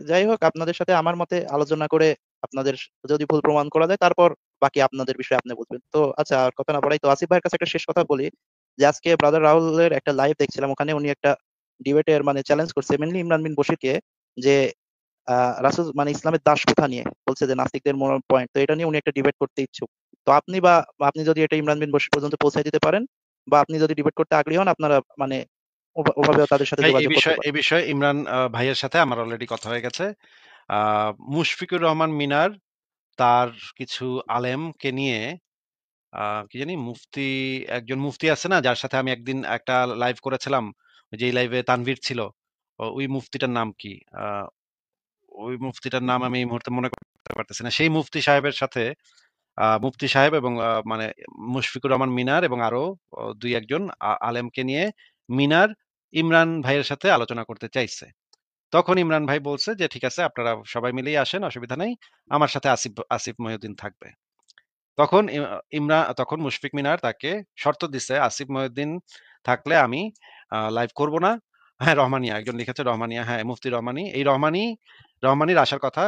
যাই হোক, আপনাদের সাথে আমার মতে আলোচনা করে আপনাদের যদি ভুল প্রমাণ করা যায়, তারপর বাকি আপনাদের বিষয়ে আপনি বুঝবেন। তো আচ্ছা, আর কথা না বলাই, তো আসিফ ভাইয়ের কাছে একটা শেষ কথা বলি, যে আজকে ব্রাদার রাহুলের একটা লাইভ দেখছিলাম, ওখানে উনি একটা ডিবেটের মানে চ্যালেঞ্জ করছে মেনলি ইমরান বিন বশিরকে, যে রাসূল মানে ইসলামের দাস প্রথা নিয়ে বলছে যে নাস্তিকদের মোরাল পয়েন্ট, তো এটা নিয়ে উনি একটা ডিবেট করতে ইচ্ছুক। তো বা আপনি যদি এটা ইমরান বিন বশির পর্যন্ত পৌঁছায় দিতে পারেন, বা আপনি যদি ডিবেট করতে আগ্রহী হন, আপনারা মানে ওভাবে তাদের সাথে ভাই, যোগাযোগ করতে পারেন। এই বিষয়ে ইমরান ভাইয়ের সাথে আমার অলরেডি কথা হয়ে গেছে। মুশফিকুর রহমান মিনার তার কিছু আলেমকে নিয়ে, কি জানি মুফতি, একজন মুফতি আছে না যার সাথে আমি একদিন একটা লাইভ করেছিলাম, যেই লাইভে তানভীর ছিল, ওই মুফতিটার নাম কি? ওই মুফতিটার নাম আমি এই মুহূর্তে মনে করতে পারতেছি না। সেই মুফতি সাহেবের সাথে মুফতি সাহেব এবং মানে মুশফিকুর রহমান মিনার এবং আরো দুই একজন আলেমকে নিয়ে মিনার ইমরান ভাইয়ের সাথে আলোচনা করতে চাইছে। তখন ইমরান ভাই বলছে যে ঠিক আছে, আপনারা সবাই মিলেই আসেন, অসুবিধা নেই, আমার সাথে আসিফ আসিফ মহিউদ্দিন থাকবে। তখন মুশফিক মিনার তাকে শর্ত দিছে, আসিফ মহিউদ্দিন থাকলে আমি লাইভ করব না। হ্যাঁ, রহমানিয়া একজন লিখেছে, রহমানিয়া, হ্যাঁ, মুফতি রহমানি, এই রহমানির আসার কথা।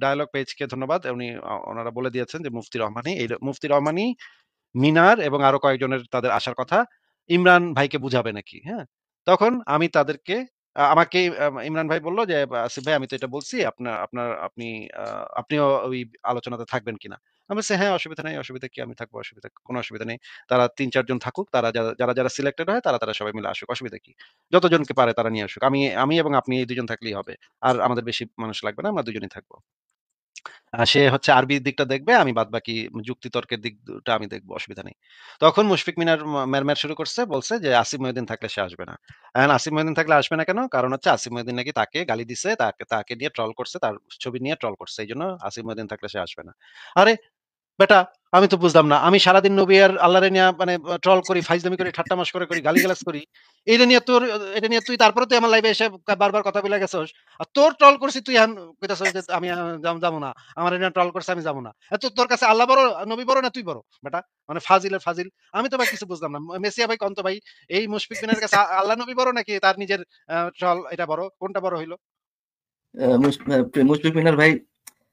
ডায়ালগ পেজকে ধন্যবাদ, উনি ওনারা বলে দিয়েছেন যে মুফতি রহমানি, এই মুফতি রহমানি, মিনার এবং আরো কয়েকজনের তাদের আসার কথা ইমরান ভাইকে বুঝাবে নাকি। হ্যাঁ, তখন আমি তাদেরকে আমাকে ইমরান ভাই বলল যে আসিফ ভাই, আমি তো এটা বলছি, আপনার আপনার আপনি আপনিও ওই আলোচনাতে থাকবেন কিনা। আমি বলছি হ্যাঁ, অসুবিধা নেই, অসুবিধা কি, আমি থাকবো, অসুবিধা কোনো অসুবিধা নেই। তারা ৩-৪ জন থাকুক, তারা যারা যারা যারা সিলেক্টেড হয় তারা তারা সবাই মিলে আসুক, অসুবিধা কি, যতজনকে পারে তারা নিয়ে আসুক, আমি আমি এবং আপনি এই দুজন থাকলেই হবে, আর আমাদের বেশি মানুষ লাগবে না, আমরা দুজনই থাকবো। সে হচ্ছে আরবির দিকটা দেখবে, আমি বাদবাকি যুক্তিতর্কের দিকটা আমি দেখবো, অসুবিধা নেই। তখন মুশফিক মিনার ম্যারম্যার শুরু করছে, বলছে যে আসিফ মহিউদ্দিন থাকলে সে আসবে না। এখন আসিফ মহিউদ্দিন থাকলে আসবে না কেন? কারণ হচ্ছে আসিফ মহিউদ্দিন নাকি তাকে গালি দিছে, তাকে তাকে নিয়ে ট্রল করছে, তার ছবি নিয়ে ট্রল করছে, এই জন্য আসিফ মহিউদ্দিন থাকলে সে আসবে না। আরে বেটা, আমি তো বুঝলাম না, আমি সারাদিন নবী আর আল্লাহরে নিয়ে মানে ট্রল করি, ফাইজলামি করি, ঠাট্টা মশকরা করি, গালিগালাজ করি, এটা নিয়ে তুই, তারপরে তুই আমার লাইভে এসে বারবার কথা বলে গেছস, আর তোর ট্রল করছি তুই এখন কইতাছস যে আমি যাবো না, আমার নিয়ে ট্রল করছে আমি যাবো না। তোর কাছে আল্লাহ বড়, নবী বড়, না তুই বড় বেটা? মানে ফাজিলের ফাজিল। আমি তো ভাই কিছু বুঝলাম না। মেসিয়া ভাই কন্ত ভাই, এই মুশফিক বিনের কাছে আল্লাহ নবী বড় নাকি তার নিজের ট্রল এটা বড়? কোনটা বড় হইলো? মুশফিক মিনার ভাই,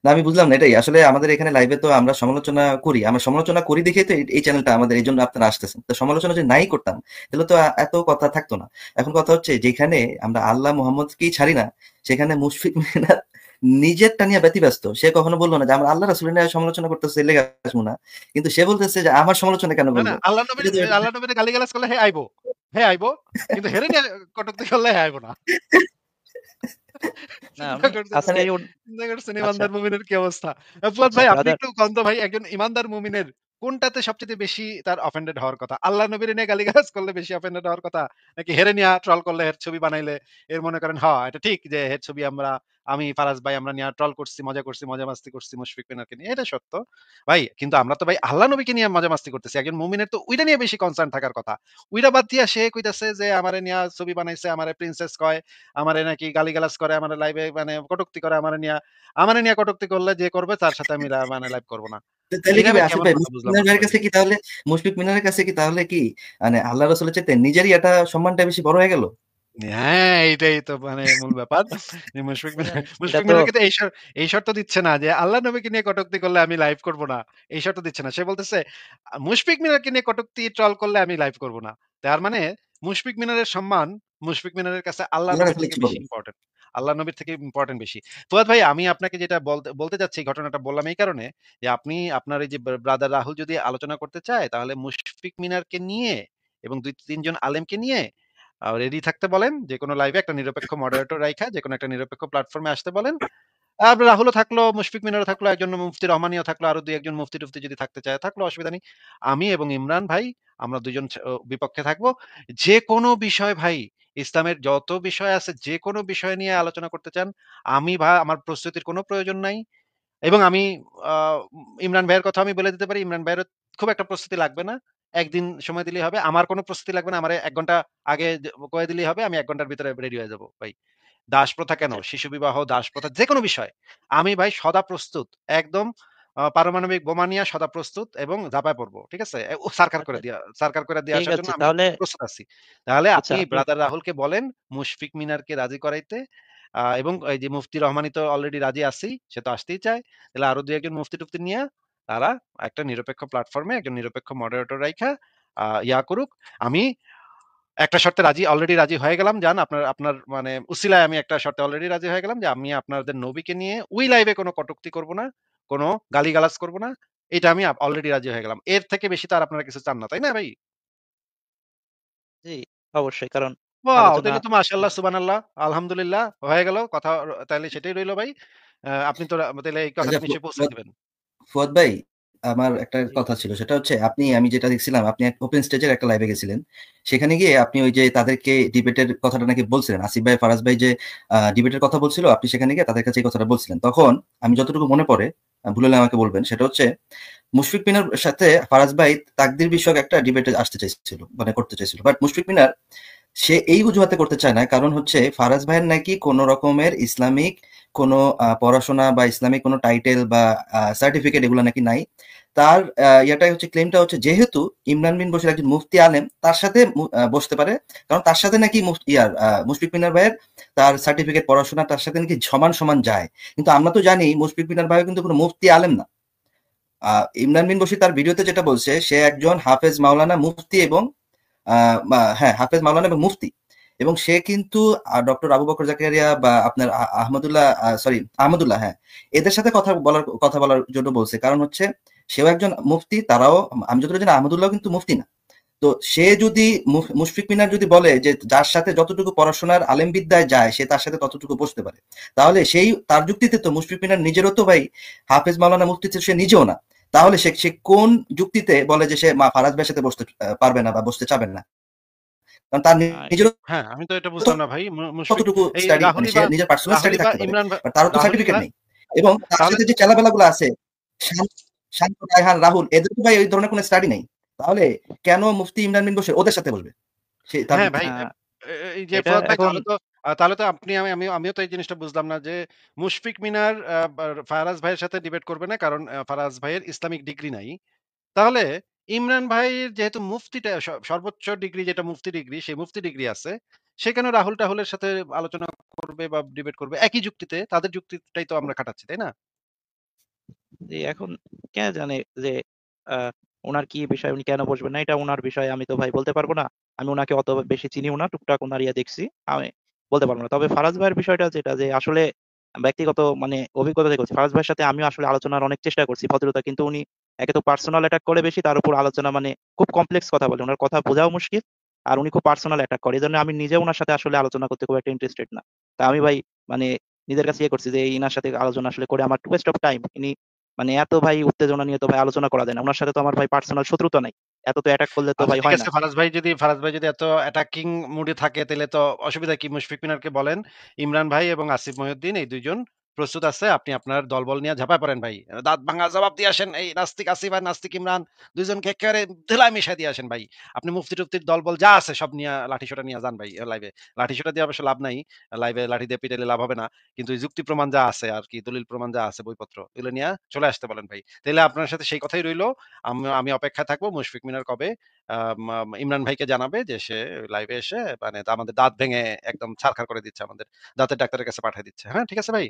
না আমি বুঝলাম না এটাই আসলে আমাদের এখানে লাইভে তো আমরা সমালোচনা করি, আমরা সমালোচনা করি দেখেই তো এই চ্যানেলটা আমাদের, এই জন্য আপনারা আসতেছেন। তো সমালোচনা যদি নাই করতাম তাহলে তো এত কথা থাকতো না। এখন কথা হচ্ছে যেখানে আমরা আল্লাহ মোহাম্মদকেই ছাড়ি না, সেখানে মুশফিক মিনার নিজেরটা নিয়ে ব্যতিব্যস্ত। সে কখনো বললো না যে আমরা আল্লাহ রাসূলের নিয়ে সমালোচনা করতেছে লেগে আসবো না, কিন্তু সে বলতেছে যে আমার সমালোচনা কেন না, না, করবো। এটা তো আল্লাহ নবীর গালিগালাজ করলে হে আইবো। হে আইবো। কিন্তু হেরে নিয়ে কটূক্তি করলে হে আইবো না। না, চিন্তা আমি করতেছেন, আজকে মানে চিন্তা করছেন আচ্ছা, ইমানদার মুমিনের কি অবস্থা? ফুয়াদ আচ্ছা ভাই, আপনি ব্রাদার, একটু কন তো ভাই, একজন ইমানদার মুমিনের কোনটাতে সবচেয়ে বেশি তার অফেন্ডেড হওয়ার কথা? আল্লাহ নবীর নিয়ে গালিগালাজ করলে বেশি অফেন্ডেড হওয়ার কথা, নাকি হেরে নিয়া ট্রল করলে, হের ছবি বানাইলে এর মনে করেন হ্যাঁ এটা ঠিক যে হের ছবি আমি ফারাজ ভাই আমরা নিয়ে ট্রল করছি, মজা করছি, মজা মাস্তি করছি মুশফিক বিনারকে নিয়ে, এটা সত্য ভাই। কিন্তু আমরা তো ভাই আল্লাহ নবীকে নিয়ে মজা মাস্তি করতেছি, একজন মুমিনের তো ওইটা নিয়ে বেশি কনসার্ন থাকার কথা। ওইটা বাদ দিয়া সে কইতাছে যে আমারে নিয়া ছবি বানাইছে, আমারে প্রিন্সেস কয়, আমারে নাকি গালিগালাজ করে, আমারে লাইভে মানে কটুক্তি করে, আমারে নিয়ে কটুক্তি করলে যে করবে তার সাথে আমি মানে লাইভ করব না। তাহলে এটা কি আমি ভাই আসিফ কেমন ভাই, কথা মুশফিক বুঝলাম মিনার না তো ভাইয়ের ভাই। কাছে কি তাহলে, মুশফিক মিনারের কাছে কি তাহলে কি মানে আল্লাহ রাসূলের চাইতে নিজেরই এটা সম্মানটা বেশি বড় হয়ে গেল? হ্যাঁ, এইটাই তো মানে মূল ব্যাপার। যে এটা মুশফিক তো মিনারকে তো এই শর্ত দিচ্ছে না যে আল্লাহ নবীকে নিয়ে কটুক্তি করলে আমি লাইভ করব না। এই শর্ত দিচ্ছে না। সে বলতেছে মুশফিক মিনারকে নিয়ে কটুক্তি ট্রল করলে আমি লাইভ করব না। তার মানে মুশফিক মিনারের সম্মান মুশফিক মিনারের কাছে আল্লাহ আল্লাহ নবীর রাসূলের থেকে চেয়ে বেশি বড়। ইম্পোর্টেন্ট। আল্লাহ নবীর থেকে ইম্পোর্টেন্ট বেশি। ফুয়াদ ভাই, আমি আপনাকে যেটা বলতে বলতে চাচ্ছি, এই ঘটনাটা বললাম এই কারণে যে আপনি আপনার এই যে ব্রাদার রাহুল যদি আলোচনা করতে চায় তাহলে মুশফিক মিনারকে নিয়ে এবং ২-৩ জন আলেমকে নিয়ে রেডি থাকতে বলেন। যেকোনো লাইভে একটা নিরপেক্ষ মডারেটর রাইখা যেকোনো একটা নিরপেক্ষ প্ল্যাটফর্মে আসতে বলেন। রাহুলও থাকলো, মুশফিক মিনারও থাকলো, একজন মুফতি রহমানিও থাকলো, আরো ২-১ জন মুফতি-টুফতি যদি থাকতে চায় থাকলো, অসুবিধা নেই। আমি এবং ইমরান ভাই আমরা ২ জন বিপক্ষে থাকবো। যেকোনো বিষয় ভাই, ইসলামের যত বিষয় আছে যেকোনো বিষয় নিয়ে আলোচনা করতে চান, আমার প্রস্তুতির কোনো প্রয়োজন নাই। এবং আমি আ ইমরান ভাইয়ের কথা আমি বলে দিতে পারি, ইমরান ভাইয়েরও খুব একটা প্রস্তুতি লাগবে না। ১ দিন সময় দিলেই হবে। আমার কোনো প্রস্তুতি লাগবে না। আমারে ১ ঘন্টা আগে কয়ে দিলেই হবে। আমি ১ ঘন্টার ভিতরে রেডি হয়ে যাব ভাই। দাসপ্রথা কেন? আচ্ছা, শিশু বিবাহ, দাসপ্রথা যেকোনো বিষয়। আমি ভাই সদা প্রস্তুত। একদম পারমাণবিক বোমা নিয়া সদা প্রস্তুত এবং ঝাঁপায় পড়ব। ঠিক আছে? আচ্ছা, সারকার করে দিয়ে ঠিক আসার জন্য আছে আমি তাহলে। প্রস্তুত আছি। তাহলে আচ্ছা, আপনি আপনি ব্রাদার রাহুলকে বলেন মুশফিক মিনারকে রাজি করাইতে। এবং এই যে মুফতি রহমানি তো অলরেডি রাজি আছেই, সে তো আসতেই চায়। তাহলে আরো ২-১ জন মুফতি-টুফতি নিয়া তারা একটা নিরপেক্ষ প্ল্যাটফর্মে একজন নিরপেক্ষ মডারেটর রাইখা ইয়া করুক। আমি একটা শর্তে অলরেডি রাজি হয়ে গেলাম। জান আপনার আপনার মানে উছিলায় আমি একটা শর্তে অলরেডি রাজি হয়ে গেলাম যে আমি আপনাদের নবীকে নিয়ে ওই লাইভে কোনো কটূক্তি করব না, কোনো গালিগালাজ করব না। এটা আমি অলরেডি রাজি হয়ে গেলাম। এর থেকে বেশি তো আর আপনারা কিছু চান না, তাই না ভাই? জি, অবশ্যই। কারণ ওয়াও! আলোচনা তাইলে তো মাশাআল্লাহ, সুবহানাল্লাহ, আলহামদুলিল্লাহ হয়ে গেল কথা। তাইলে সেটাই রইল ভাই। আপনি তো তাইলে এই আচ্ছা কথাটা নিশ্চয়ই পৌঁছায় দিবেন। ফুয়াদ ভাই, আমার একটা জি, কথা ছিল। সেটা হচ্ছে আমি যেটা দেখছিলাম আপনি ওপেন স্টেজের একটা লাইভে গেছিলেন। সেখানে গিয়ে আপনি ওই যে তাদেরকে ডিবেটের কথাটা নাকি বলছিলেন। আসিফ ভাই, ফারাজ ভাই যে ডিবেটের কথা বলছিল, আপনি সেখানে গিয়ে তাদের কাছে এই কথাটা বলছিলেন। তখন আমি যতটুকু মনে পড়ে, ভুল হলে আমাকে বলবেন, সেটা হচ্ছে মুশফিক মিনার সাথে ফারাজ ভাই তাকদীর বিষয়ক একটা ডিবেটে আসতে চাইছিল, মানে করতে চাইছিল। বাট মুশফিক মিনার সে এই অজুহাতে করতে চায় না, কারণ হচ্ছে ফারাজ ভাইয়ের নাকি কোনো রকমের ইসলামিক কোনো পড়াশোনা বা ইসলামিক কোনো টাইটেল বা সার্টিফিকেট এগুলো নাকি নাই। তার ইয়াটাই হচ্ছে, ক্লেমটা হচ্ছে, যেহেতু ইমরান বিন বশির একজন মুফতি আলেম, তার সাথে বসতে পারে, কারণ তার সাথে নাকি মুশফিক মিনার ভাইয়ের তার সার্টিফিকেট পড়াশোনা তার সাথে নাকি সমান সমান যায়। কিন্তু আমরা তো জানি মুশফিক মিনার ভাই কিন্তু কোনো মুফতি আলেম না। ইমরান বিন বশির তার ভিডিওতে যেটা বলছে, সে একজন হাফেজ মাওলানা মুফতি এবং হ্যাঁ, হাফেজ মাওলানা এবং মুফতি। এবং সে কিন্তু ডক্টর আবু বকর জাকারিয়া বা আপনার আহমদুল্লাহ, আহমদুল্লাহ, হ্যাঁ, এদের সাথে কথা বলার জন্য বলছে। কারণ হচ্ছে সেও একজন মুফতি, তারাও, আমি যতটুকু জানি আহমদুল্লাহ কিন্তু মুফতি না। তো সে যদি মুশফিক মিনার যদি বলে যে যার সাথে যতটুকু পড়াশোনার আলেম বিদ্যায় যায় সে তার সাথে ততটুকু বসতে পারে, তাহলে সেই তার যুক্তিতে তো মুশফিক মিনার নিজেরও তো ভাই হাফেজ মাওলানা মুফতি সে নিজেও না। তাহলে সে সে কোন যুক্তিতে বলে যে সে ফারাজ ভাইয়ের সাথে বসতে পারবে না বা বসতে চাবে না? কারণ তার এটা নিজেরও হ্যাঁ, আমি তো এটা তো বুঝলাম না ভাই। মুশফিক ততটুকু এই স্টাডি, মানে সে নিজের পার্সোনাল স্টাডি রাহুলই বা থাকতে পারে, ইমরান বাট তারও তো রাহুলই সার্টিফিকেট বা নেই। এবং তার তাহলে সাথে যে চেলাবেলাগুলো আছে, শান্ত, রায়হান, রাহুল, এদের তো ভাই ওই ধরনের কোনো স্টাডি নেই। তাহলে কেন মুফতি ইমরান বিন বসে ওদের সাথে বসবে সে তার হ্যাঁ ভাই, যুক্তিতে? আ এই যে এটা ফুয়াদ ভাই, এখন তাহলে তো আমিও তো এই জিনিসটা বুঝলাম না যে মুশফিক মিনার ফারাজ ভাইয়ের সাথে ডিবেট করবে না, কারণ ফারাজ ভাইয়ের ইসলামিক ডিগ্রি নাই। তাহলে ইমরান ভাইয়ের যেহেতু মুফতিটা সর্বোচ্চ ডিগ্রি, যেটা মুফতি ডিগ্রি, সেই মুফতি ডিগ্রি আছে, সেখানে রাহুলের সাথে আলোচনা করবে বা ডিবেট করবে একই যুক্তিতে। তাদের যুক্তিটাই তো আমরা খাটাচ্ছি, তাই না? যে এখন কে জানে যে আ উনার কি বিষয়, উনি কেন বসবেন না, এটা উনার বিষয়। আমি তো ভাই বলতে পারব না। আমি উনাকে অত বেশি চিনিও না। টুকটাক উনার ইয়ে দেখছি। আমি বলতে পারব না। তবে ফারাজ ভাইয়ের বিষয়টা যেটা, যে আসলে ব্যক্তিগত মানে অভিজ্ঞতা থেকে বলছি। ফারাজ ভাইয়ের সাথে আমিও আসলে আলোচনার অনেক চেষ্টা করছি ভদ্রতা, কিন্তু উনি একে তো পার্সোনাল অ্যাটাক করে বেশি, তার উপর আলোচনা মানে খুব কমপ্লেক্স কথা বলে। উনার কথা বোঝাও মুশকিল। আর উনি খুব পার্সোনাল অ্যাটাক করে। এজন্য আমি নিজে উনার সাথে আসলে আলোচনা করতে খুব একটা ইন্টারেস্টেড না। তা আমি ভাই মানে নিজের কাছে ইয়ে করছি যে ইনার সাথে আলোচনা আসলে করে আমার ওয়েস্ট অফ টাইম। ইনি মানে এত ভাই উত্তেজনা নিয়ে তো ভাই আলোচনা করা যায় না। উনার সাথে তো আমার ভাই পার্সোনাল শত্রুতা নাই। এত তো অ্যাটাক করলে তো আচ্ছা, ভাই ঠিক হয় না। আছে। ফারাজ ভাই যদি এত অ্যাটাকিং মুডে থাকে, তাহলে তো অসুবিধা কি? মুশফিক মিনারকে বলেন, ইমরান ভাই এবং আসিফ মহিউদ্দিন এই ২ জন প্রস্তুত আছে। আপনি আপনার দলবল নিয়ে ঝাঁপায় পড়েন ভাই। দাঁত ভাঙা জবাব দিয়ে আসেন। এই নাস্তিক আসিফ আর নাস্তিক ইমরান ২ জনকে এক্কেবারে ধেলায় মিশায় দিয়ে আসেন ভাই। আপনি মুফতি-টুফতির দলবল যা আছে সব নিয়া লাঠিসোঁটা নিয়ে যান ভাই লাইভে। লাঠিসোঁটা দিয়ে অবশ্য লাভ নাই। লাইভে লাঠি দিয়ে পিটাইলে লাভ হবে না। কিন্তু এই যুক্তি প্রমাণ যা আছে আরকি, দলিল প্রমাণ যা আছে, বইপত্র, এগুলো নিয়া চলে আসতে বলেন ভাই। তাইলে আপনার সাথে সেই কথাই রইলো। আমি অপেক্ষায় থাকবো মুশফিক মিনার কবে ইমরান ভাইকে জানাবে যে সে লাইভে এসে মানে আমাদের দাঁত ভেঙে একদম ছারখার করে দিচ্ছে, আমাদের দাঁতের ডাক্তারের কাছে পাঠিয়ে দিচ্ছে। হ্যাঁ, ঠিক আছে ভাই।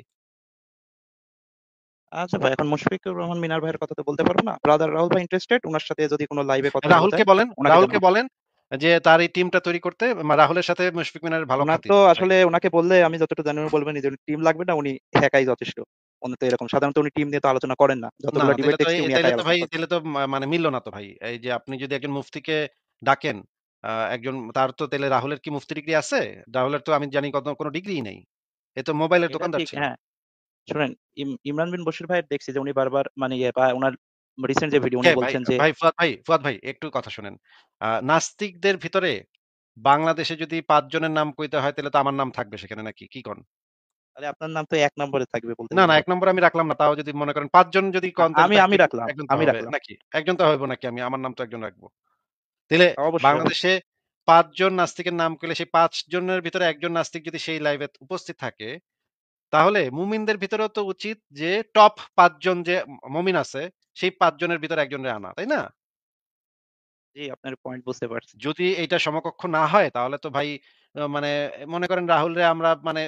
আচ্ছা ভাই, এখন মুশফিকুর রহমান মিনার ভাইয়ের কথা তো বলতে পারবো না। ব্রাদার রাহুল ভাই ইন্টারেস্টেড, উনার সাথে যদি কোনো লাইভে কথা বলা রাহুলকে যায় বলেন উনাকে রাহুলকে জানাবো। বলেন যে তার এই টিমটা তৈরি করতে। রাহুলের সাথে মুশফিক মিনারের ভালো উনার তো খাতির ভাই। আসলে উনাকে বললে আমি যতটুকু জানি উনি বলবেন নিজের টিম লাগবে না, উনি একাই যথেষ্ট। উনি তো এরকম সাধারণত উনি টিম নিয়ে তো আলোচনা করেন না। না, যতগুলো না, ডিবেট দেখছি উনি একাই আলোচনা করেন। তাইলে তো মানে মিলল না তো ভাই। এই যে আপনি যদি একজন মুফতিকে ডাকেন, একজন তার তো তাইলে রাহুলের কি মুফতি ডিগ্রি আছে? রাহুলের তো আমি জানি কোনো ডিগ্রিই নেই। এ তো মোবাইলের এটা দোকানদার ঠিক, ছিল। হ্যাঁ। শুনেন, ইমরান বিন বশির ভাইয়ের দেখছি যে উনি বারবার মানে ইয়ে বা উনার রিসেন্ট যে ভিডিও উনি ভাই, বলছেন যে ফুয়াদ ভাই একটু কথা শোনেন। নাস্তিকদের ভিতরে বাংলাদেশে যদি ৫ জনের নাম কইতে হয়, তাহলে তো আমার নাম থাকবে সেখানে, নাকি? কি কন? তাহলে আপনার নাম তো ১ নম্বরে থাকবে বলতে না, গেলে। ১ নম্বরে আমি রাখলাম না। তাও যদি মনে করেন ৫ জন যদি কন, তাহলে আমি তো আমি রাখলাম, একজন তো আমি হবে রাখলাম। নাকি? একজন তো হইব নাকি? আমার নাম তো একজন রাখবো। তাইলে অবশ্যই, অবশ্যই। বাংলাদেশে ৫ জন নাস্তিকের নাম কইলে সেই ৫ জনের ভিতরে একজন নাস্তিক যদি সেই লাইভে উপস্থিত থাকে, তাহলে মুমিনদের ভিতরেও তো উচিত যে টপ ৫ জন যে মুমিন আছে, সেই ৫ জনের ভিতরে একজনরে আনা, তাই না? জি, আপনার পয়েন্ট বুঝতে পারছি। যদি এইটা সমকক্ষ না হয়, তাহলে তো ভাই মানে মনে করেন রাহুলরে আমরা মানে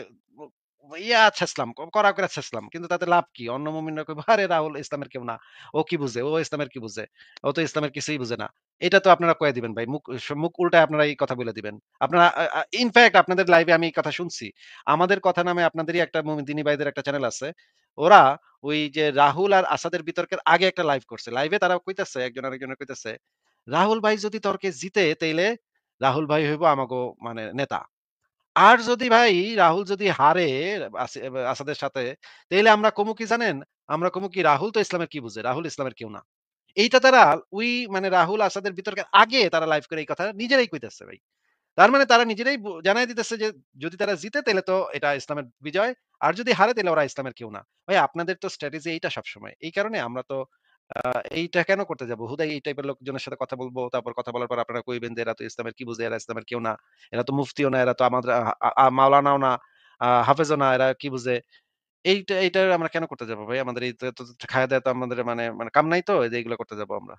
ছেঁচলাম, কড়া করে ছেঁচলাম। কিন্তু তাতে লাভ কি? অন্য মুমিনরা কইবে, "আরে রাহুল ইসলামের কেউ না। ও কি বুঝে? ও ইসলামের কি বুঝে? ও তো ইসলামের কিছুই বুঝে না।" এটা তো আপনারা কয়ে দিবেন ভাই। মুখ উল্টায় আপনারা এই কথা বলে দিবেন। আপনারা ইনফেক্ট আপনাদের লাইভে আমি এই কথা শুনছি। আমাদের কথা নামে আপনাদেরই একটা দিনী ভাইদের একটা চ্যানেল আছে। ওরা ওই যে রাহুল আর আসাদের বিতর্কের আগে একটা লাইভ করছে। লাইভে তারা কইতেছে, একজন আরেকজনের কইতেছে, "রাহুল ভাই যদি তর্কে জিতে তাইলে রাহুল ভাই হইবো আমাগো মানে নেতা। আর যদি ভাই রাহুল যদি হারে আসাদের সাথে, তাইলে আমরা কমু কি জানেন? আমরা কমু কি রাহুল তো ইসলামের কি বুঝে? রাহুল ইসলামের কেউ না।" এইটা তারা ওই মানে রাহুল আসাদের বিতর্কের আগে তারা লাইভ করে এই কথা নিজেরাই কইতেছে ভাই। তার মানে তারা নিজেরাই জানায় দিতেছে যে যদি তারা জিতে তাইলে তো এটা ইসলামের বিজয়। আর যদি হারে তাইলে ওরা ইসলামের কেউ না। ভাই আপনাদের তো স্ট্র্যাটেজি এইটা সবসময়। এই কারণে আমরা তো এইটা কেন করতে যাবো? হুদাই এই টাইপের লোকজনের সাথে কথা বলবো। তারপর কথা বলার পর আপনারা কইবেন যে এরা তো ইসলামের কি বুঝে? এরা ইসলামের কেউ না। এরা তো মুফতিও না, এরা তো আমাদের মাওলানাও না, হাফেজও না, এরা কি বুঝে? এইটা আমরা কেন করতে যাবো ভাই? আমাদের এই তো খায়া দেয়া তো আমাদের মানে কাম নাই তো যে এগুলো করতে যাবো আমরা।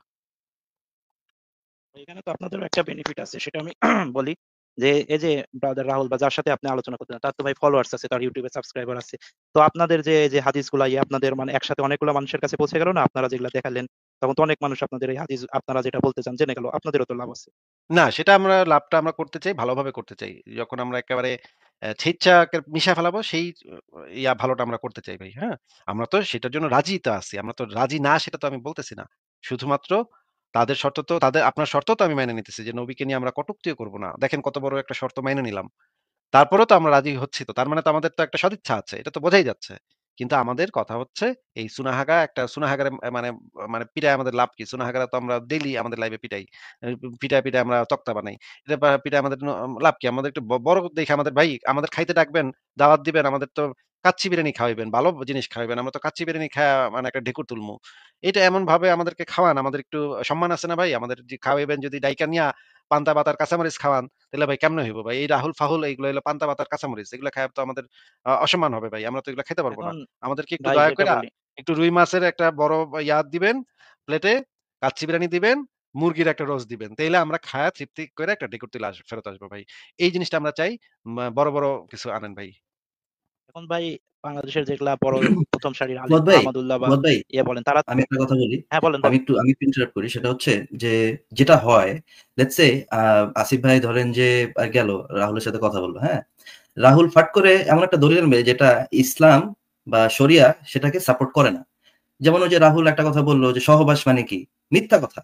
এখানে তো আপনাদেরও একটা বেনিফিট আছে, সেটা আমি বলি যে এই যে ব্রাদার রাহুল বা যার সাথে আপনি আলোচনা করতেন তার তো ভাই ফলোয়ার্স আছে, তার ইউটিউবে সাবস্ক্রাইবার আছে। তো আপনাদের যে যে হাদিসগুলা আপনাদের মানে একসাথে অনেকগুলো মানুষের কাছে পৌঁছে গেল না, আপনারা যেগুলা দেখালেন, তখন তো অনেক মানুষ আপনাদের এই হাদিস আপনারা যেটা বলতে চান জেনে গেল, আপনাদেরও তো লাভ আছে। না, সেটা আমরা লাভটা আমরা করতে চাই, ভালোভাবে করতে চাই। যখন আমরা একেবারে ছেচ্ছাকে মিশায় ফেলাবো সেই ভালোটা আমরা করতে চাই ভাই, হ্যাঁ? আমরা তো সেটার জন্য রাজি তো আছি। আমরা তো রাজি না সেটা তো আমি বলতেছি না। শুধুমাত্র তাদের শর্ত তো আপনার শর্ত তো আমি মেনে নিতেছি যে নবীকে নিয়ে আমরা কটূক্তিও করব না। দেখেন কত বড় একটা শর্ত মেনে নিলাম। তারপরেও তো আমরা রাজি হচ্ছি তো। তার মানে তো আমাদের তো একটা সদিচ্ছা আছে। এটা তো বোঝাই যাচ্ছে। কিন্তু আমাদের কথা হচ্ছে এই সুনাহাগারে মানে মানে পিটায় আমাদের লাভ কি? সুনাহাগারা তো আমরা ডেইলি আমাদের লাইভে পিটাই। এ পিটায় আমরা তক্তা বানাই। এটা পিটায় আমাদের লাভ কি? আমাদের একটু বড় দেখে আমাদের ভাই আমাদের খাইতে ডাকবেন, দাওয়াত দিবেন, আমাদের তো কাচ্চি বিরিয়ানি খাওয়াইবেন, ভালো জিনিস খাওয়াইবেন। আমরা তো কাচ্চি বিরিয়ানি খায়া মানে একটা ঢেকুর তুলমু। এটা এমনভাবে আমাদেরকে খাওয়ান, আমাদের একটু সম্মান আছে না ভাই? আমাদের যে খাওয়াইবেন যদি ডাইকা নিয়া পান্তা ভাত আর কাঁচামরিচ খাওয়ান তাহলে ভাই কেমনে হইব ভাই? এই রাহুল ফাহুল এইগুলো হইলো পান্তা ভাত আর কাঁচামরিচ। এগুলা খায়া তো আমাদের অসম্মান হবে ভাই। আমরা তো এগুলা খাইতে পারব না। এখন আমাদেরকে একটু ভাই দয়া যেটা কইরা বলি, একটু রুই মাছের একটা বড় দিবেন প্লেটে, কাচ্চি বিরিয়ানি দিবেন, মুরগির একটা রোস্ট দিবেন। তাইলে আমরা খায়া তৃপ্তি কইরা একটা ঢেকুর তুলে ফেরত আসবো ভাই। এই জিনিসটা আমরা চাই। বড়, বড় কিছু আনেন ভাই। এখন ভাই বাংলাদেশের যেগুলা বড় প্রথম সারির আলেম ফুয়াদ ভাই, আহমদুল্লাহ বা ফুয়াদ ভাই, বলেন তারা, আমি একটা কথা বলি। হ্যাঁ বলেন বলেন। আমি একটু ইন্টারাপ্ট করি। সেটা হচ্ছে যে যেটা হয়, লেটস সে আসিফ ভাই ধরেন যে গেল রাহুলের সাথে কথা বললো, হ্যাঁ? রাহুল ফাট করে এমন একটা দলিল আনবে যেটা ইসলাম বা শরিয়া সেটাকে সাপোর্ট করে না। যেমন ওই যে রাহুল একটা কথা বললো যে সহবাস মানে কি? মিথ্যা কথা।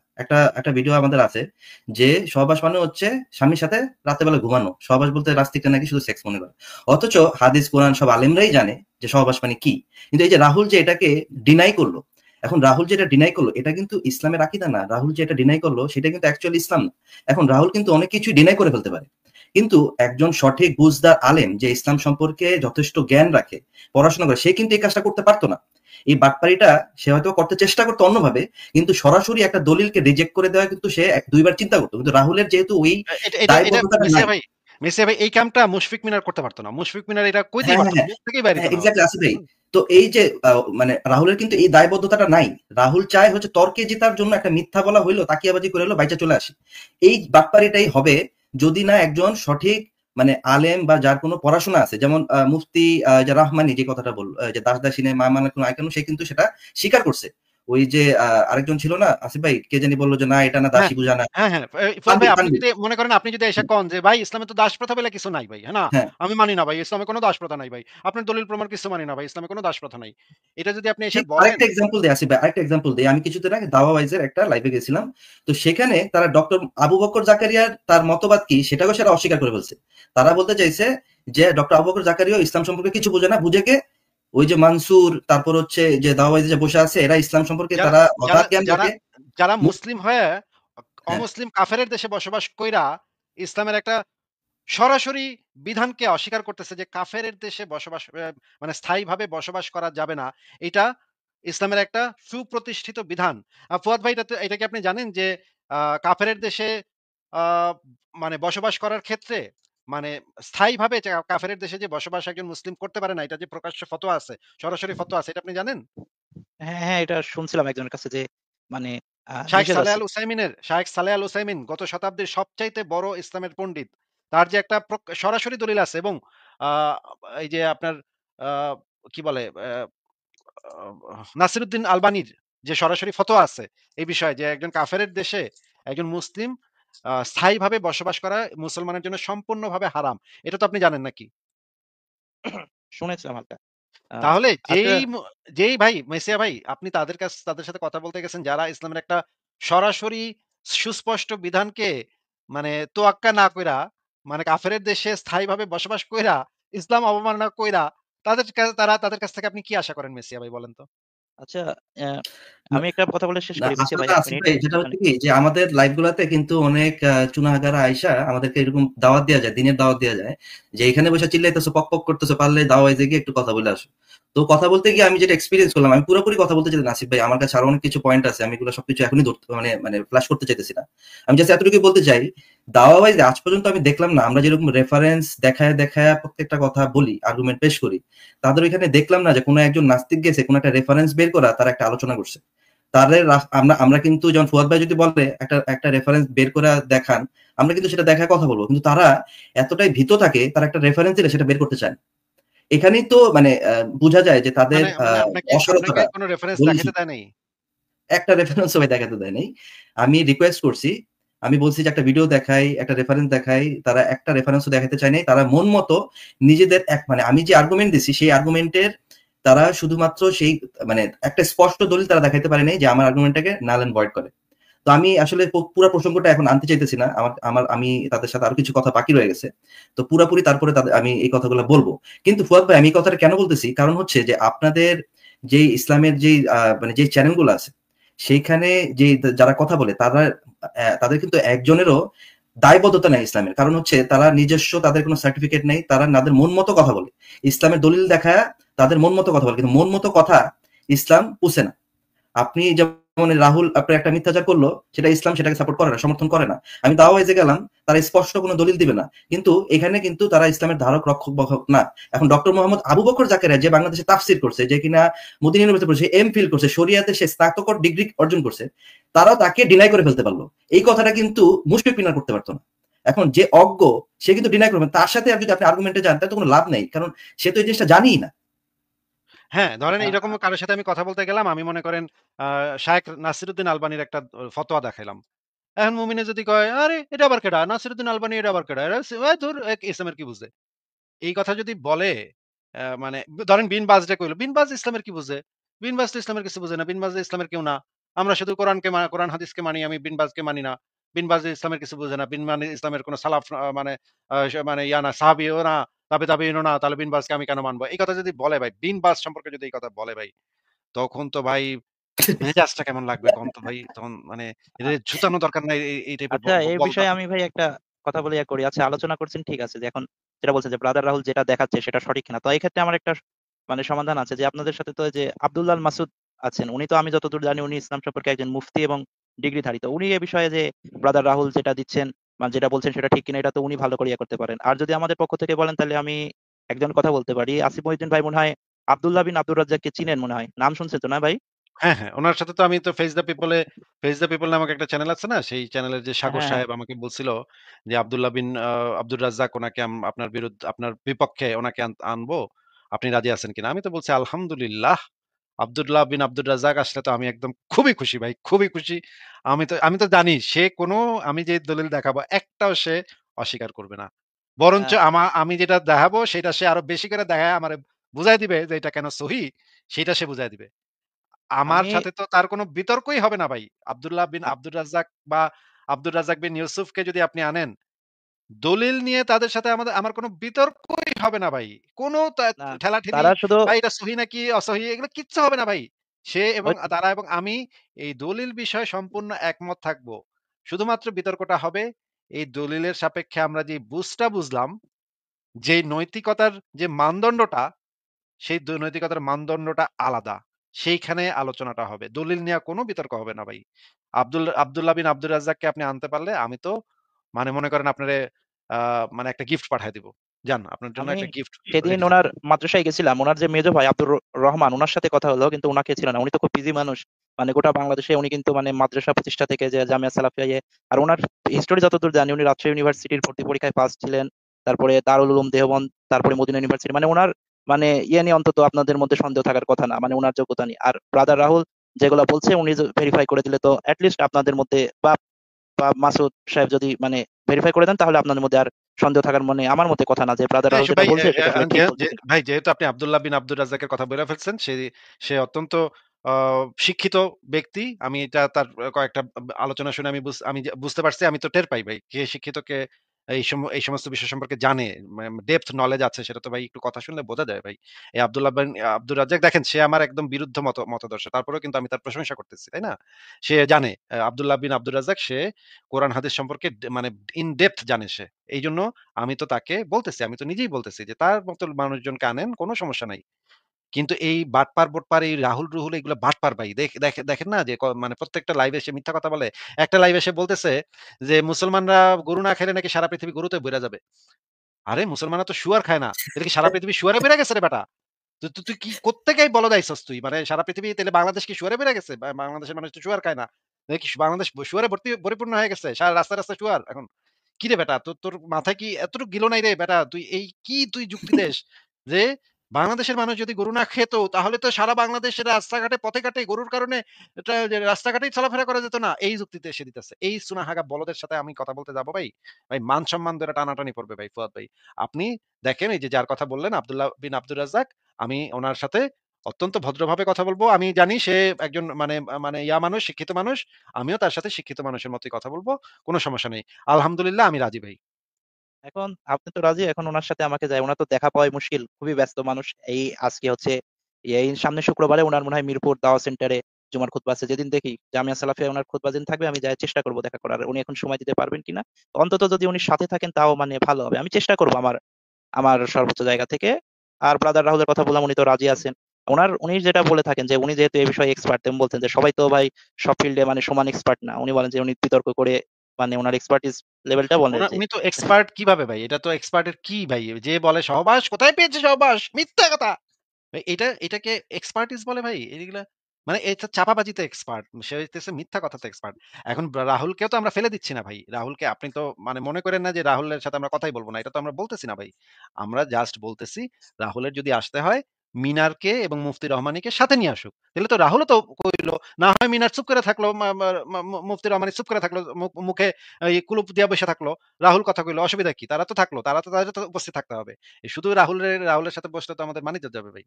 একটা ভিডিও আমাদের আছে যে সহবাস মানে হচ্ছে স্বামীর সাথে রাতের বেলা ঘুমানো। সহবাস বলতে রাস্তিকটা নাকি শুধু সেক্স মনে করে। অথচ হাদিস কোরআন সব আলেমরাই জানে যে সহবাস মানে কি। কিন্তু এই যে রাহুল যে এটাকে ডিনাই করলো, এখন রাহুল যেটা ডিনাই করলো এটা কিন্তু ইসলামের আকীদা না। রাহুল যে এটা ডিনাই করলো সেটা কিন্তু অ্যাকচুয়ালি ইসলাম না। এখন রাহুল কিন্তু অনেক কিছুই ডিনাই করে ফেলতে পারে। কিন্তু একজন সঠিক বুঝদার আলেম যে ইসলাম সম্পর্কে যথেষ্ট জ্ঞান রাখে, পড়াশোনা করে, সে কিন্তু এই কাজটা করতে পারতো না। এই বাটপারিটা সে হয়তো করতে চেষ্টা করতো অন্যভাবে, কিন্তু সরাসরি একটা দলিলকে রিজেক্ট করে দেওয়া কিন্তু সে দুইবার চিন্তা করতো। কিন্তু রাহুলের যেহেতু ওই এটা দায়বদ্ধতাটা নাই। মেসিয়া ভাই এই কামটা মুশফিক মিনার করতে পারত না। মুশফিক মিনার এটা কইতেই হ্যাঁ, পারত হ্যাঁ, না। হ্যাঁ, মুখ থেকেই বাইর হইত হ্যাঁ, না। এক্স্যাক্টলি আসিফ ভাই। তো এই যে মানে রাহুলের কিন্তু এই দায়বদ্ধতাটা নাই। রাহুল চায় হচ্ছে তর্কে জেতার জন্য একটা মিথ্যা বলা হইলো, তাকিয়াবাজি করে হলো বাইচা চলে আসে। এই বাটপারিটাই হবে যদি না একজন সঠিক মানে আলেম বা যার কোনো পড়াশোনা আছে, যেমন মুফতি যে রাহমানি যে কথাটা বলল, যে দাস দাসিনে মা মানে কোনো আইকানু, সে কিন্তু সেটা স্বীকার করছে। ওই যে আরেকজন ছিল না আসিফ ভাই, কে জানি বললো যে না এটা না, হ্যাঁ, দাসী বুঝা না। হ্যাঁ। ফুয়াদ ভাই তানভীর, আপনি তানভীর। যদি মনে করেন আপনি যদি এসে কন যে ভাই ইসলামে তো দাস প্রথা বলে কিছু নাই ভাই। হ্যাঁ না? হ্যাঁ, আমি মানি না ভাই। ইসলামে কোনো দাস প্রথা নাই ভাই। আপনার দলিল প্রমাণ কিছু মানি না ভাই। ইসলামে কোনো দাস প্রথা নাই। এটা যদি আপনি এসে ঠিক বলেন, আরেকটা এক্সাম্পল দেই আসিফ ভাই, আরেকটা এক্সাম্পল দেই। আমি কিছুদিন আগে দাওয়া ওয়াইজের একটা লাইভে গেছিলাম। তো সেখানে তারা ডক্টর আবু বকর জাকারিয়ার তার মতবাদ কি সেটাকেও সেটা অস্বীকার করে ফেলছে। তারা বলতে চাইছে যে ডক্টর আবু বকর জাকারিয়া ইসলাম সম্পর্কে কিছু বোঝে না, বুঝে কে? ওই যে মানসুর, তারপর হচ্ছে যে দাওয়া ওয়াইজে যে বসে আছে, এরা ইসলাম সম্পর্কে যারা তারা যারা অগাধ জ্ঞান যারা রাখে। যারা মুসলিম হয়ে হ্যাঁ, অমুসলিম কাফেরের দেশে বসবাস কইরা ইসলামের একটা সরাসরি বিধানকে অস্বীকার করতেছে যে কাফেরের দেশে বসবাস মানে স্থায়ীভাবে বসবাস করা যাবে না। এটা ইসলামের একটা সুপ্রতিষ্ঠিত বিধান। ফুয়াদ ভাই এটা কি আপনি জানেন যে কাফেরের দেশে আ মানে বসবাস করার ক্ষেত্রে মানে স্থায়ীভাবে কাফেরের দেশে যে বসবাস একজন মুসলিম করতে পারে না, এটা যে প্রকাশ্য ফতোয়া আছে, সরাসরি ফতোয়া আছে, এটা আপনি জানেন? হ্যাঁ হ্যাঁ, এটা শুনছিলাম একজনের কাছে যে মানে শায়েখ নিষেধ সালেহ আছে। আল উসাইমিনের শায়েখ সালেহ আল উসাইমিন গত শতাব্দীর সবচাইতে বড় ইসলামের পণ্ডিত। তার যে একটা সরাসরি দলিল আছে এবং আ এই যে আপনার আহ, কি বলে নাসিরুদ্দিন আলবানির যে সরাসরি ফতোয়া আছে এই বিষয়ে যে একজন কাফেরের দেশে একজন মুসলিম স্থায়ীভাবে বসবাস করা মুসলমানের জন্য সম্পূর্ণভাবে হারাম। এটা তো আপনি জানেন নাকি? শুনেছিলাম হালকা। তাহলে আচ্ছা, যেই ভাই মেসিয়া ভাই আপনি তাদের সাথে কথা বলতে গেছেন যারা ইসলামের একটা সরাসরি সুস্পষ্ট বিধানকে মানে তোয়াক্কা না কইরা মানে কাফেরের দেশে স্থায়ীভাবে বসবাস কইরা ইসলাম অবমাননা কইরা তাদের কাছ থেকে আপনি কি আশা করেন মেসিয়া ভাই বলেন তো? আচ্ছা, আহ, আমি একটা কথা বলে শেষ না করি মেসি ভাই, আসলে 1 আসিফ মিনিট। ভাই যেটা মানে হচ্ছে কি যে আমাদের লাইভ গুলাতে কিন্তু অনেক চুনাহাগারা আইসা আমাদেরকে এরকম দাওয়াত দেওয়া যায়, দিনের দাওয়াত দেওয়া যায় যে এখানে বসে চিল্লাইতেছো পক পক করতেছো, পারলে দাওয়াইতে গিয়ে একটু কথা বলে আসো। তো কথা বলতে গিয়ে আমি যেটা এক্সপিরিয়েন্স করলাম, আমি পুরোপুরি কথা বলতে চাই না আসিফ ভাই, আমার কাছে আরো অনেক কিছু পয়েন্ট আছে, আমি এগুলো সবকিছু এখনই ধরতে মানে মানে ফ্ল্যাশ করতে চাইতেছি না। আমি জাস্ট এতটুকু বলতে চাই, দাওয়া ওয়াইজ আজ পর্যন্ত আমি দেখলাম না, আমরা যেরকম রেফারেন্স দেখায় দেখায় প্রত্যেকটা কথা বলি, আর্গুমেন্ট পেশ করি, তাদের ওইখানে দেখলাম না যে কোনো একজন নাস্তিক গেছে কোনো একটা রেফারেন্স বের করা তারা একটা আলোচনা করছে। তাদের আমরা আমরা কিন্তু যেমন ফুয়াদ ভাই যদি বলে একটা একটা রেফারেন্স বের করে দেখান, আমরা কিন্তু সেটা দেখায় কথা বলবো, কিন্তু তারা এতটাই ভীত থাকে, তারা একটা রেফারেন্স দিলে সেটা বের করতে চায় না। এখানেই তো মানে বোঝা যায় যে তাদের মানে মানে আপনাকে আপনাকে অসারতাটা। কোনো রেফারেন্স বলছি দেখাইতে দেয় নাই? একটা রেফারেন্স সবাই দেখাতে দেয় নাই। আমি রিকোয়েস্ট করছি, আমি বলছি যে একটা ভিডিও দেখাই, একটা রেফারেন্স দেখাই, তারা একটা রেফারেন্সও দেখাতে চায় নাই। তারা মন মতো নিজেদের এক মানে আমি যে আর্গুমেন্ট দিছি সেই আর্গুমেন্টের তারা শুধুমাত্র সেই মানে একটা স্পষ্ট দলিল তারা দেখাইতে পারে নাই যে আমার আর্গুমেন্টটাকে নাল এন্ড ভয়েড করে। তো আমি আসলে পুরো প্রসঙ্গটা এখন আনতে চাইতেছি না, আমার আমার আমি তাদের সাথে আরো কিছু কথা বাকি রয়ে গেছে। তো পুরাপুরি তারপরে তাদের আমি এই কথাগুলো বলবো। কিন্তু ফুয়াদ ভাই আমি এই কথাটা কেন বলতেছি, কারণ হচ্ছে যে আপনাদের যে ইসলামের যে মানে যে চ্যানেলগুলো আছে সেইখানে যে যারা কথা বলে তারা তাদের কিন্তু একজনেরও দায়বদ্ধতা নেই ইসলামের, কারণ হচ্ছে তারা নিজস্ব তাদের কোনো সার্টিফিকেট নেই, তারা তাদের মন মতো কথা বলে, ইসলামের দলিল দেখায় তাদের মন মতো কথা বলে, কিন্তু মন মতো কথা ইসলাম পুষে না। আপনি যেমন রাহুল আপনার একটা মিথ্যাচার করলো, সেটা ইসলাম সেটাকে সাপোর্ট করে না, সমর্থন করে না। আমি দাওয়া হয়েছে গেলাম, তারা স্পষ্ট কোনো দলিল দিবে না, কিন্তু এখানে কিন্তু তারা ইসলামের ধারক রক্ষক বক্ষক না। এখন ডক্টর মোহাম্মদ আবু বকর জাকেরা যে বাংলাদেশে তাফসির করছে, যে কিনা মদিনা ইউনিভার্সিটি পড়ছে, এমফিল করছে, শরিয়াতে সে স্নাতকোত্তর ডিগ্রি অর্জন করছে, তারাও তাকে ডিনাই করে ফেলতে পারলো। এই কথাটা কিন্তু মুশফিক বিনার করতে পারতো না। এখন যে অজ্ঞ সে কিন্তু ডিনাই করবেন, তার সাথে আর যদি আপনি আর্গুমেন্টে যান তাহলে তো কোনো লাভ নেই, কারণ সে তো এই জিনিসটা জানিই না। হ্যাঁ, ধরেন আহ, এইরকম কারো সাথে আমি কথা বলতে গেলাম, আমি মনে করেন শায়েখ নাসিরুদ্দিন আলবানীর একটা ফতোয়া দেখাইলাম। এখন মুমিনে যদি কয়, "আরে এটা আবার কেডা? নাসিরুদ্দিন আলবানী এটা আবার কেডা? এরা ধুর ইসলামের কি বুঝে?" এই কথা যদি বলে মানে ধরেন বিন বাজ রে কইল, "বিন বাজ ইসলামের কি বুঝে? বিন বাজ তো ইসলামের কিছু বুঝে না। বিন বাজ ইসলামের কেউ না। আমরা শুধু কোরআন হাদিসকে মানি, আমি বিন বাজকে মানি না। বিন বাজ ইসলামের কিছু বুঝে না। বিন মানে ইসলামের কোন সালাফ মানে মানে ইয়া না, সাহাবীও না, তাবেঈনও না। তাহলে বিন বাজকে আমি কেন মানবো?" এই কথা যদি বলে ভাই, বিন বাজ সম্পর্কে যদি এই কথা বলে ভাই, তখন তো ভাই মেজাজটা কেমন লাগবে কন তো ভাই? তখন মানে এদের ঝুতানো দরকার নাই এই টাইপের আচ্ছা, এই বলদা। বিষয়ে আমি ভাই একটা কথা বলে করি। আচ্ছা, আলোচনা করছেন ঠিক আছে, যে এখন যেটা বলছে যে ব্রাদার রাহুল যেটা দেখাচ্ছে সেটা সঠিক কিনা, তো এই ক্ষেত্রে আমার একটা মানে সমাধান আছে, যে আপনাদের সাথে তো এই যে আব্দুল্লাহ আল মাসুদ আছেন, উনি তো আমি যতদূর জানি উনি ইসলাম সম্পর্কে একজন মুফতি এবং ডিগ্রিধারী। তো উনি এই বিষয়ে যে ব্রাদার রাহুল যেটা দিচ্ছেন মানে যেটা বলছেন সেটা ঠিক কিনা, এটা তো উনি ভালো করে করতে পারেন। আর যদি আমাদের পক্ষ থেকে বলেন তাহলে আমি একজন কথা বলতে পারি। আসিফ মহিউদ্দিন ভাই মনে হয় আব্দুল্লাহ বিন আব্দুর রাজ্জাককে চিনেন মনে হয়, নাম শুনছেন তো না ভাই? হ্যাঁ, হ্যাঁ। উনার সাথে তো আমি তো ফেজ দ্য পিপল নামক একটা চ্যানেল আছে না? সেই চ্যানেলের যে সাগর হ্যাঁ, হ্যাঁ। সাহেব আমাকে বলছিল যে আব্দুল্লাহ বিন আব্দুর রাজ্জাক ওনাকে আপনার বিপক্ষে ওনাকে আনবো। আপনি রাজি আছেন কিনা? আমি তো বলছি আলহামদুলিল্লাহ। আব্দুল্লাহ বিন আব্দুর রাজ্জাক আসলে তো আমি একদম খুবই খুশি ভাই, খুবই খুশি। আমি তো জানি সে কোনো আমি যে দলিল দেখাবো একটাও সে অস্বীকার করবে না। বরঞ্চ আহ, আমি যেটা দেখাবো সেটা সে আরো বেশি করে দেখায় আমারে বুঝায় দিবে যে এটা কেন সহিহ সেটা সে বুঝায় দিবে। আমার আমি সাথে তো তার কোনো বিতর্কই হবে না ভাই। আব্দুল্লাহ বিন আব্দুর রাজ্জাক বা আব্দুর রাজ্জাক বিন ইউসুফকে যদি আপনি আনেন, দলিল নিয়ে তাদের সাথে আমার কোনো বিতর্কই হবে না ভাই। কোনো না, ঠেলাঠেলি, তারা শুধু ভাই এটা সহিহ নাকি অসহিহ এগুলো কিচ্ছু হবে না ভাই। সে এবং ওই তারা এবং আমি এই দলিল বিষয়ে সম্পূর্ণ একমত থাকবো। শুধুমাত্র বিতর্কটা হবে এই দলিলের সাপেক্ষে আমরা যে বুঝলাম, যেই নৈতিকতার যে মানদণ্ডটা সেই নৈতিকতার মানদণ্ডটা আলাদা। সেইখানে আলোচনাটা হবে। দলিল নিয়ে কোনো বিতর্ক হবে না ভাই। আব্দুল্লাহ বিন আব্দুর রাজ্জাককে আপনি আনতে পারলে আমি তো মানে মনে করেন আপনারে আ মানে একটা গিফট পাঠায় দিব। যান আপনার জন্য আমি একটা গিফট সেদিন রেডি ওনার থাকবে। মাদ্রাসায় গেছিলাম, ওনার যে মেজো ভাই আব্দুর রহমান, ওনার সাথে কথা হলো, কিন্তু ওনাকে ছিল না। উনি তো খুব বিজি মানুষ, মানে গোটা বাংলাদেশে উনি কিন্তু মানে মাদ্রাসা প্রতিষ্ঠা থেকে যে জামিয়া সালাফিয়া আর ওনার হিস্টোরি যতদূর জানি উনি রাজশাহী ইউনিভার্সিটির ভর্তি পরীক্ষায় পাস ছিলেন, তারপরে দারুল উলুম দেওবন্দ, তারপরে মদিনা ইউনিভার্সিটি, মানে ওনার মানে ইয়ে নিয়ে অন্তত আপনাদের মধ্যে সন্দেহ থাকার কথা না, মানে ওনার যোগ্যতা নেই। আর ব্রাদার রাহুল যেগুলা বলছে উনি ভেরিফাই করে দিলে তো অ্যাটলিস্ট আপনাদের মধ্যে বা বা মাসুদ সাহেব যদি মানে ভেরিফাই করে দেন তাহলে আপনাদের মধ্যে আর সন্দেহ থাকার মানে আমার মতে কথা না, যে ব্রাদার হ্যাঁ, রাহুল যেটা ভাই বলছে সেটা আসলে ঠিক বলছে কিনা। ভাই যেহেতু আপনি আব্দুল্লাহ বিন আব্দুর রাজ্জাকের কথা বলে ফেলছেন, সে অত্যন্ত শিক্ষিত ব্যক্তি। আমি এটা তার কয়েকটা আলোচনা শুনে আমি বুঝতে পারছি, আমি তো টের পাই ভাই কে শিক্ষিত, কে এই সমস্ত বিষয় সম্পর্কে জানে, ডেপথ নলেজ আছে, সেটা তো ভাই একটু কথা শুনলে বোঝা যায় ভাই। এই আব্দুল্লাহ বিন আব্দুর রাজ্জাক দেখেন, সে আমার একদম বিরুদ্ধ মতাদর্শ, তারপরেও কিন্তু আমি তার প্রশংসা করতেছি, তাই না? সে জানে, আব্দুল্লাহ বিন আব্দুর রাজ্জাক সে কোরআন হাদিস সম্পর্কে মানে ইন ডেপথ জানে সে। এই জন্য আমি তো তাকে বলতেছি, আমি তো নিজেই বলতেছি যে তার মতো মানুষজনকে আনেন, কোনো সমস্যা নাই। কিন্তু এই বাটপার এই রাহুল এগুলো বাটপার ভাই। দেখেন না যে মানে প্রত্যেকটা লাইভে এসে মিথ্যা কথা বলে। একটা লাইভে এসে বলতেছে যে মুসলমানরা গরু না খাইলে নাকি সারা পৃথিবী গরুতে ভইরা যাবে। আরে মুসলমানরা তো শুয়ার খায় না। তাহলে কি সারা পৃথিবী শুয়ারে ভইরা গেছে রে বেটা? তুই কি কোত্থেকে বলদ আইছস তুই? মানে সারা পৃথিবী তাইলে বাংলাদেশ কি শুয়ারে ভইরা গেছে? বাংলাদেশের মানুষ তো শুয়ার খায় না। নাকি বাংলাদেশ শুয়ারে পরিপূর্ণ হয়ে গেছে? সারা রাস্তায় শুয়ার এখন? কিরে বেটা, তোর মাথায় কি এতটুকু গিলো নাই রে বেটা? তুই যুক্তি দেস যে বাংলাদেশের মানুষ যদি গরু না খেত তাহলে তো সারা বাংলাদেশের রাস্তাঘাটে পথে ঘাটে গরুর কারণে এটা যে রাস্তাঘাটেই চলাফেরা করা যেত না, এই যুক্তিতে এসে দিতেছে। এই সুনাহাগা বলদের সাথে আমি কথা বলতে যাব ভাই? ভাই মান সম্মান ধরে টানাটানি পড়বে ভাই ফুয়াদ ভাই। আপনি দেখেন, এই যে যার কথা বললেন আব্দুল্লাহ বিন আব্দুর রাজ্জাক, আমি ওনার সাথে অত্যন্ত ভদ্রভাবে কথা বলবো। আমি জানি সে একজন মানে মানে মানুষ, শিক্ষিত মানুষ। আমিও তার সাথে শিক্ষিত মানুষের মতোই কথা বলবো। কোন সমস্যা নেই। আলহামদুলিল্লাহ আমি রাজি ভাই। এখন আপনি তো রাজি, এখন ওনার সাথে আমাকে যায়, ওনার তো দেখা পাওয়াই মুশকিল, খুবই ব্যস্ত মানুষ। এই আজকে হচ্ছে এই সামনে শুক্রবারে ওনার মনে হয় মিরপুর দাওয়া সেন্টারে জুমার খুতবা আছে, যেদিন দেখি জামিয়া সালাফিয়া ওনার খুতবা যেদিন থাকবে আমি যাই চেষ্টা করবো দেখা করার, উনি এখন সময় দিতে পারবেন কিনা। তো অন্তত যদি উনি সাথে থাকেন তাও মানে ভালো হবে, আমি চেষ্টা করবো আমার আমার সর্বোচ্চ জায়গা থেকে। আর ব্রাদার রাহুলের কথা বললাম, উনি তো রাজি আছেন। উনি যেটা বলে থাকেন যে উনি যেহেতু এই বিষয়ে এক্সপার্ট, তেমন বলছেন যে সবাই তো ভাই সব ফিল্ডে মানে সমান এক্সপার্ট না, উনি বলেন যে উনি বিতর্ক করে মানে ওনার এক্সপার্টিস লেভেলটা বলেন যে উনি তো এক্সপার্ট কিভাবে ভাই? এটা তো এক্সপার্টের কি ভাই? যে বলে সহবাস কোথায় পেয়েছে সহবাস? মিথ্যা কথা। ভাই এটাকে এক্সপার্টিস বলে ভাই? এগুলা মানে এটা চাপাবাজিতে এক্সপার্ট। সে হইতেছে মিথ্যা কথাতে এক্সপার্ট। এখন রাহুলকেও তো আমরা ফেলে দিচ্ছি না ভাই। রাহুলকে আপনি তো মানে মনে করেন না যে রাহুলের সাথে আমরা কথাই বলব না। এটা তো আমরা বলতেছি না ভাই। আমরা জাস্ট বলতেছি রাহুলের যদি আসতে হয় মিনারকে এবং মুফতি রহমানীকে সাথে নিয়ে আসুক। তাহলে তো রাহুলও তো কইলো, না হয় মিনার চুপ করে থাকলো, মা মা মা মুফতি রহমানী চুপ করে থাকলো, মুখে এই কুলুপ দিয়া বইসা থাকলো। রাহুল কথা কইলো, অসুবিধা কি? তারা তো থাকলো। তাদের তো উপস্থিত থাকতে হবে। শুধু রাহুলের সাথে বসলে তো আমাদের মানিজ্যত যাবে ভাই।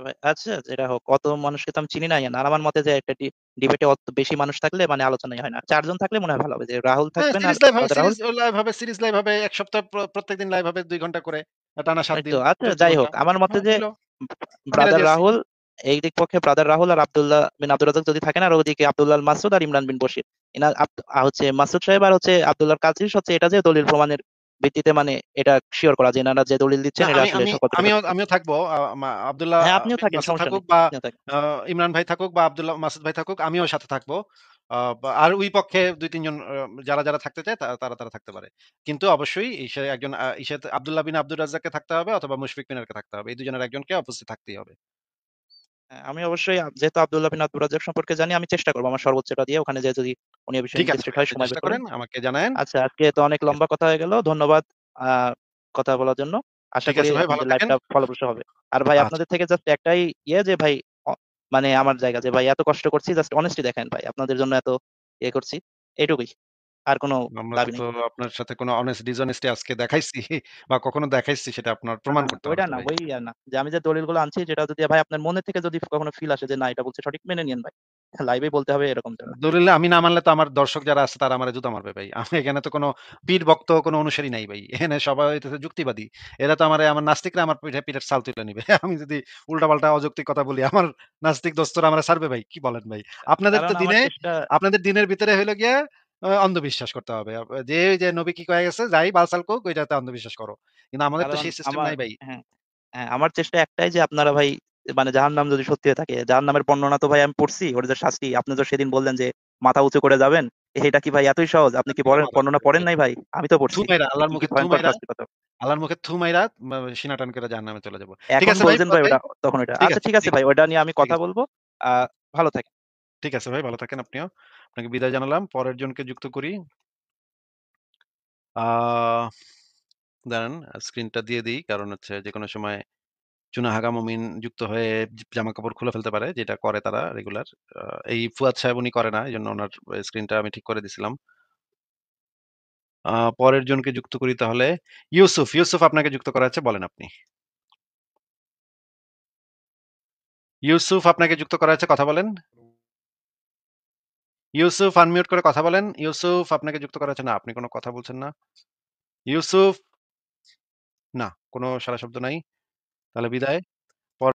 ভাই আচ্ছা যেটা হোক, অত মানুষকে তো আমি চিনি না, আর আমার মতে যে একটা ডিবেটে অত বেশি মানুষ থাকলে মানে আলোচনাই হয় না, চারজন থাকলে মনে হয় ভালো হবে, যে রাহুল হ্যাঁ, থাকবেন আর ব্রাদার রাহুল। সিরিজ লাইভ হবে ১ সপ্তাহ প্রত্যেকদিন লাইভ হবে ২ ঘন্টা করে। টানা ৭ এই তো দিন আচ্ছা ১৪ যাই ঘন্টা। হোক, আমার মতে হ্যাঁ, যে হইলো। আমি রাজি ব্রাদার আছি। রাহুল, এই দিক পক্ষে ব্রাদার রাহুল আর আব্দুল্লাহ বিন আব্দুল রাজাক যদি থাকেন, আর ওদিকে আব্দুল্লাহ মাসুদ আর ইমরান বিন বশির। হচ্ছে মাসুদ সাহেব আর হচ্ছে আব্দুল্লাহর কাজিস হচ্ছে এটা যে দলিল প্রমাণের ভিত্তিতে মানে এটা শিওর করা যে এনারা যে দলিল না, দিচ্ছেন এটা আসলে কতটা সঠিক। আমিও থাকবো। আব্দুল্লাহ হ্যাঁ আপনিও বিন থাকেন, মাসুদ সমস্যা নেই, থাকুক বা আপনিও থাকেন। ইমরান ভাই থাকুক বা আব্দুল্লাহ মাসুদ ভাই থাকুক, আমিও সাথে থাকবো। আর ওই পক্ষে ২-৩ জন যারা থাকতে চায় তারা থাকতে পারে। কিন্তু অবশ্যই ইসে একজন ইসেতে আব্দুল্লাহ বিন আব্দুর রাজ্জাককে থাকতে হবে অথবা মুশফিক বিনারকে থাকতে হবে। এই দুজনের একজনকে উপস্থিত থাকতেই হবে। হ্যাঁ, আমি অবশ্যই যেহেতু আব্দুল্লাহ বিন আব্দুর রাজ্জাক সম্পর্কে জানি, আমি চেষ্টা করবো আমার সর্বোচ্চটা দিয়ে ওখানে যে যদি উনি এই বিষয়ে ঠিক আছে ইন্টারেস্টেড ভাই, হয় আপনি সময় বের চেষ্টা করে। করেন, আমাকে জানায়েন। আচ্ছা আজকে তো অনেক ঠিক আছে। লম্বা কথা হয়ে গেল, ধন্যবাদ কথা বলার জন্য। আশা ঠিক করি আছে ভাই, ভালো আপনাদের থাকেন। লাইভটা ফলপ্রসূ হবে। আর ভাই আচ্ছা। আপনাদের থেকে জাস্ট একটাই যে ভাই মানে আমার জায়গা যে ভাই এত কষ্ট করছি, জাস্ট অনেস্টি দেখেন ভাই, আপনাদের জন্য এত করছি, এইটুকুই, আর কোনো আমরা দাবি তো নেই। আপনার সাথে কোনো ডিসঅনেস্টি আজকে দেখাইছি বা কখনো দেখাইছি সেটা আপনার না প্রমাণ না না, করতে হবে ওইটা তো না, ভাই। ওই আর না, যে আমি যে দলিলগুলো আনছি যেটা যদি ভাই আপনার মনে থেকে যদি কখনো ফিল আসে যে না এটা বলছে সঠিক, মেনে নিয়েন ভাই, লাইভে বলতে হবে এরকম জন্য। দলিল আমি না মানলে তো আমার দর্শক যারা আছে তারা আমারে জুতা মারবে ভাই। আমি এখানে তো কোনো পীর ভক্ত কোনো অনুসারী নাই ভাই। এখানে সবাই হইতেছে যুক্তিবাদী। এরা তো আমার নাস্তিকরা আমার পিঠের ছাল তুলে নিবে। আমি যদি উল্টাপাল্টা অযৌক্তিক কথা বলি আমার নাস্তিক দোস্তরা আমারে ছাড়বে ভাই। কি বলেন ভাই? আপনাদের কারণ তো আমার দিনে চেষ্টা, আপনাদের দিনের ভিতরে হইলো গিয়ে অন্ধবিশ্বাস করতে হবে। যে নবী কি কয়ে গেছে যাই বালছাল কউক ওইটাতে অন্ধবিশ্বাস করো। কিন্তু আমাদের তো কারণ সেই সিস্টেম আমার, নাই ভাই। হ্যাঁ হ্যাঁ আমার চেষ্টা একটাই যে আপনারা ভাই মানে জাহান্নাম যদি সত্যি হয়ে থাকে, জাহান্নামের বর্ণনা তো ভাই আমি পড়ছি, ওর যে শাস্তি আপনি তো সেদিন বললেন যে মাথা উঁচু করে যাবেন, এটা কি ভাই এতই সহজ? আপনি কি বর্ণনা পড়েন নাই ভাই? আমি তো থু পড়ছি মাইরা যে আল্লাহর কি কি মুখে থু ভয়ঙ্কর মাইরা শাস্তি কথা। আল্লাহর মুখে থু মাইরা সিনা টান করে জাহান্নামে চলে যাব। ঠিক এখন আছে ভাই, বলছেন ফুয়াদ ভাই ভাই। ওটা, তখন ওটা ঠিক আচ্ছা আছে, ঠিক আছে ভাই, ওটা নিয়ে আমি ঠিক কথা আছে। বলবো। ভালো থাকেন। ঠিক আছে ভাই, ভালো থাকেন আপনিও। আপনাকে বিদায় জানালাম। পরের জনকে যুক্ত করি। আ দাঁড়ান স্ক্রিনটা দিয়ে দেই। কারণ হচ্ছে যেকোনো সময় চুনাহাগা মুমিন যুক্ত হয়ে জামাকাপড় খুলে ফেলতে পারে, যেটা করে তারা রেগুলার। এই ফুয়াদ সাহেব উনি করে না। এজন্য উনার স্ক্রিনটা আমি ঠিক করে দিছিলাম। পরের জনকে যুক্ত করি তাহলে। ইউসুফ, ইউসুফ আপনাকে যুক্ত করা হচ্ছে, বলেন আপনি। ইউসুফ আপনাকে যুক্ত করা হচ্ছে, কথা বলেন। ইউসুফ আনমিউট করে কথা বলেন। ইউসুফ আপনাকে যুক্ত করা হচ্ছে না, আপনি কোনো কথা বলছেন না। ইউসুফ, না, কোনো সাড়া শব্দ নাই। তাহলে বিদায়।